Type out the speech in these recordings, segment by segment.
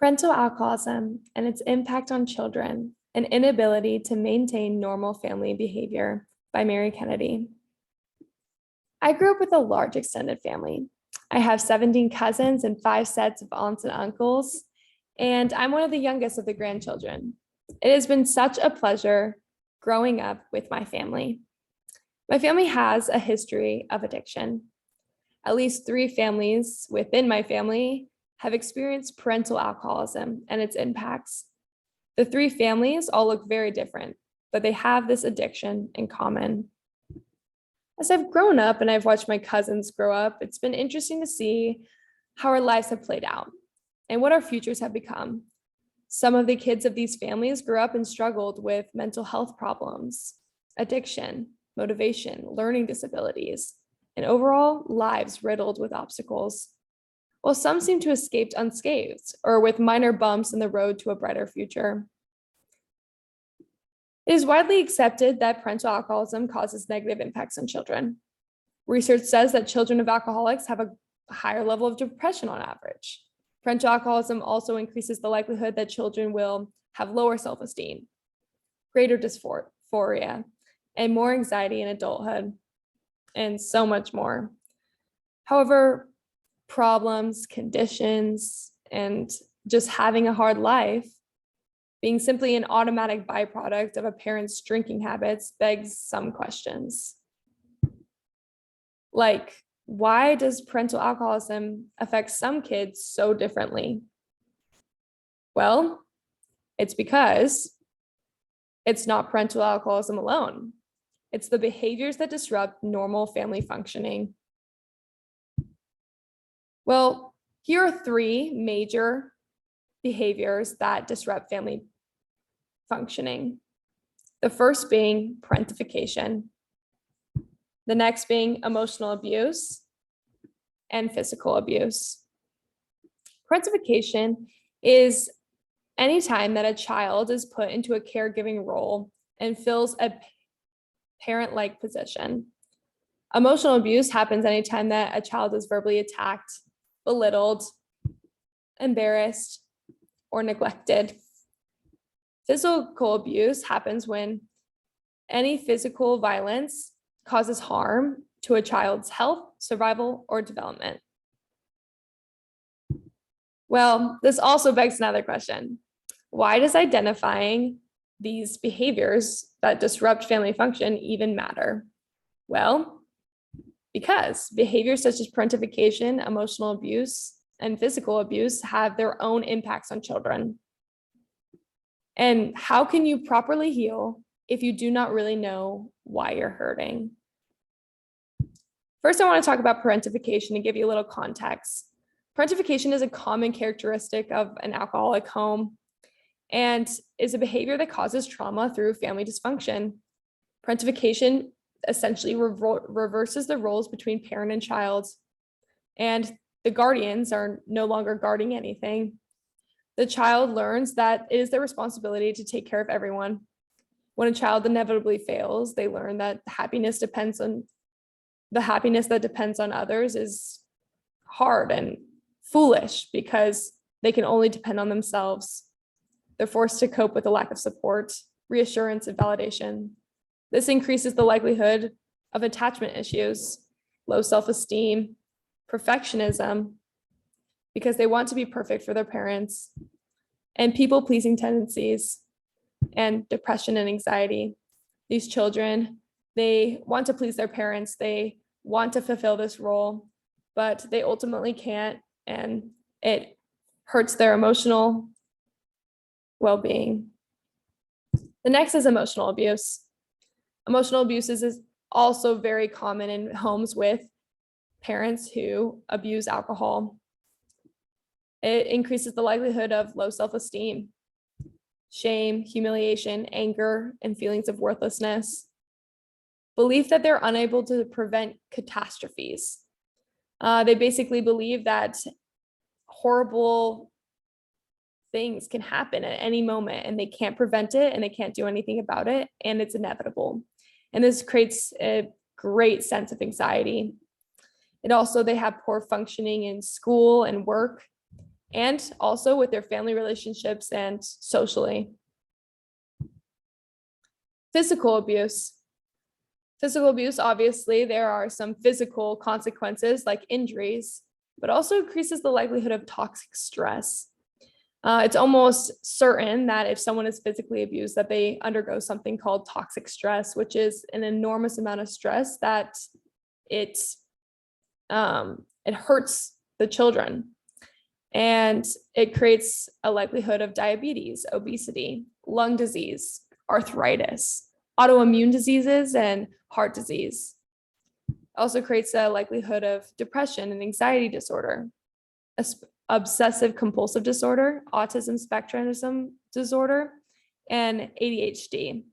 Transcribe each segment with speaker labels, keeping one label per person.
Speaker 1: Parental alcoholism and its impact on children, an inability to maintain normal family behavior by Mary Kennedy. I grew up with a large extended family. I have 17 cousins and 5 sets of aunts and uncles, and I'm one of the youngest of the grandchildren. It has been such a pleasure growing up with my family. My family has a history of addiction. At least 3 families within my family have experienced parental alcoholism and its impacts. The 3 families all look very different, but they have this addiction in common. As I've grown up and I've watched my cousins grow up, it's been interesting to see how our lives have played out and what our futures have become. Some of the kids of these families grew up and struggled with mental health problems, addiction, motivation, learning disabilities, and overall lives riddled with obstacles, while some seem to escape unscathed or with minor bumps in the road to a brighter future. It is widely accepted that parental alcoholism causes negative impacts on children. Research says that children of alcoholics have a higher level of depression on average. Parental alcoholism also increases the likelihood that children will have lower self-esteem, greater dysphoria, and more anxiety in adulthood, and so much more. However, problems, conditions, and just having a hard life being simply an automatic byproduct of a parent's drinking habits begs some questions. Like, why does parental alcoholism affect some kids so differently? Well, it's because it's not parental alcoholism alone. It's the behaviors that disrupt normal family functioning. Well, here are 3 major behaviors that disrupt family functioning. The first being parentification, the next being emotional abuse, and physical abuse. Parentification is any time that a child is put into a caregiving role and fills a parent-like position. Emotional abuse happens anytime that a child is verbally attacked, belittled, embarrassed, or neglected. Physical abuse happens when any physical violence causes harm to a child's health, survival, or development. Well, this also begs another question. Why does identifying these behaviors that disrupt family function even matter? Well, because behaviors such as parentification, emotional abuse, and physical abuse have their own impacts on children. And how can you properly heal if you do not really know why you're hurting? First, I want to talk about parentification and give you a little context. Parentification is a common characteristic of an alcoholic home and is a behavior that causes trauma through family dysfunction. Parentification essentially reverses the roles between parent and child, and the guardians are no longer guarding anything. The child learns that it is their responsibility to take care of everyone. When a child inevitably fails, they learn that the happiness that depends on others is hard and foolish because they can only depend on themselves. They're forced to cope with a lack of support, reassurance, and validation. This increases the likelihood of attachment issues, low self-esteem, perfectionism, because they want to be perfect for their parents, and people-pleasing tendencies, and depression and anxiety. These children, they want to please their parents, they want to fulfill this role, but they ultimately can't, and it hurts their emotional well-being. The next is emotional abuse. Emotional abuse is also very common in homes with parents who abuse alcohol. It increases the likelihood of low self-esteem, shame, humiliation, anger, and feelings of worthlessness. Belief that they're unable to prevent catastrophes. They basically believe that horrible things can happen at any moment and they can't prevent it and they can't do anything about it, and it's inevitable. And this creates a great sense of anxiety. They have poor functioning in school and work, and also with their family relationships and socially. Physical abuse. Physical abuse, obviously, there are some physical consequences like injuries, but also increases the likelihood of toxic stress. It's almost certain that if someone is physically abused, that they undergo something called toxic stress, which is an enormous amount of stress that it hurts the children. And it creates a likelihood of diabetes, obesity, lung disease, arthritis, autoimmune diseases, and heart disease. It also creates a likelihood of depression and anxiety disorder, obsessive compulsive disorder, autism spectrum disorder, and ADHD.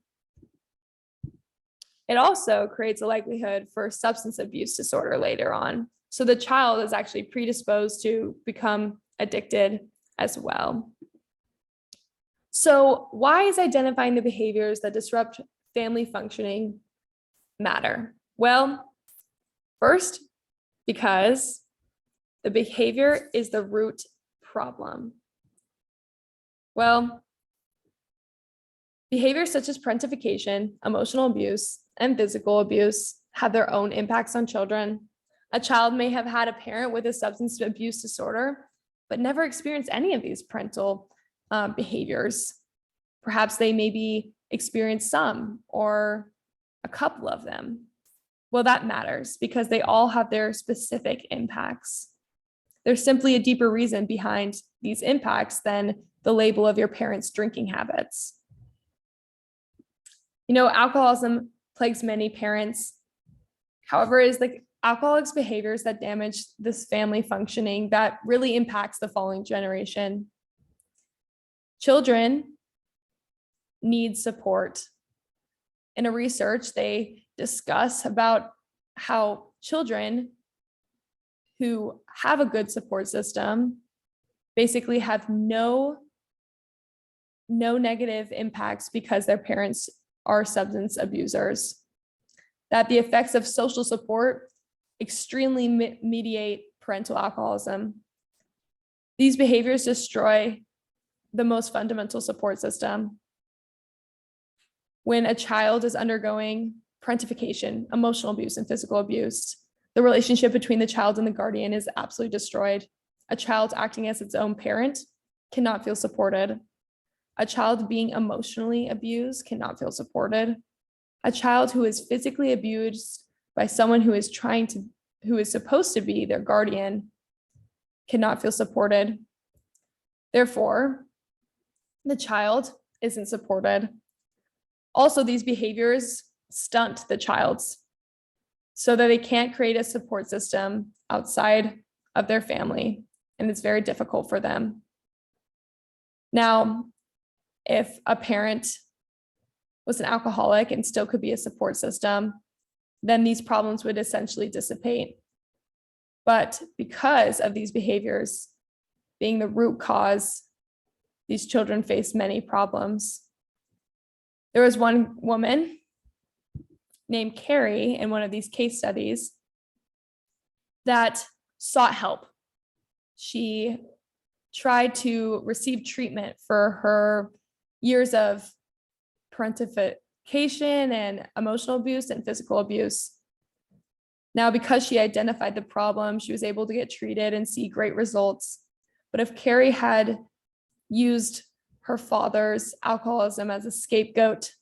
Speaker 1: It also creates a likelihood for substance abuse disorder later on. So the child is actually predisposed to become addicted as well. So why is identifying the behaviors that disrupt family functioning matter? Well, first, because the behavior is the root problem. Well, behaviors such as parentification, emotional abuse, and physical abuse have their own impacts on children. A child may have had a parent with a substance abuse disorder, but never experienced any of these parental behaviors. Perhaps they maybe experienced some or a couple of them. Well, that matters because they all have their specific impacts. There's simply a deeper reason behind these impacts than the label of your parents' drinking habits. You know, alcoholism plagues many parents. However, it is the alcoholics' behaviors that damage this family functioning that really impacts the following generation. Children need support. In a research, they discuss about how children who have a good support system basically have no negative impacts because their parents are substance abusers. That the effects of social support extremely mediate parental alcoholism. These behaviors destroy the most fundamental support system. When a child is undergoing parentification, emotional abuse, and physical abuse, the relationship between the child and the guardian is absolutely destroyed. A child acting as its own parent cannot feel supported. A child being emotionally abused cannot feel supported. A child who is physically abused by someone who is supposed to be their guardian cannot feel supported. Therefore, the child isn't supported. Also, these behaviors stunt the child's so that they can't create a support system outside of their family, and it's very difficult for them. Now, if a parent was an alcoholic and still could be a support system, then these problems would essentially dissipate. But because of these behaviors being the root cause, these children face many problems. There was one woman named Carrie in one of these case studies that sought help. She tried to receive treatment for her years of parentification and emotional abuse and physical abuse. Now, because she identified the problem, she was able to get treated and see great results. But if Carrie had used her father's alcoholism as a scapegoat,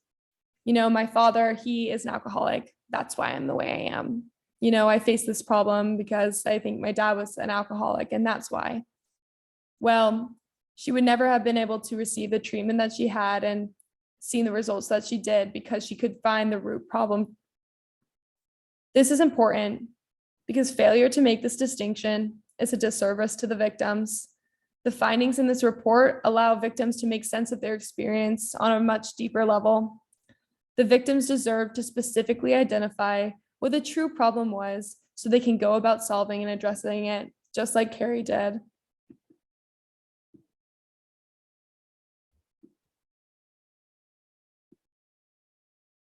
Speaker 1: you know, my father, he is an alcoholic. That's why I'm the way I am. You know, I face this problem because I think my dad was an alcoholic, and that's why. Well, she would never have been able to receive the treatment that she had and seen the results that she did because she could find the root problem. This is important because failure to make this distinction is a disservice to the victims. The findings in this report allow victims to make sense of their experience on a much deeper level. The victims deserve to specifically identify what the true problem was so they can go about solving and addressing it, just like Carrie did.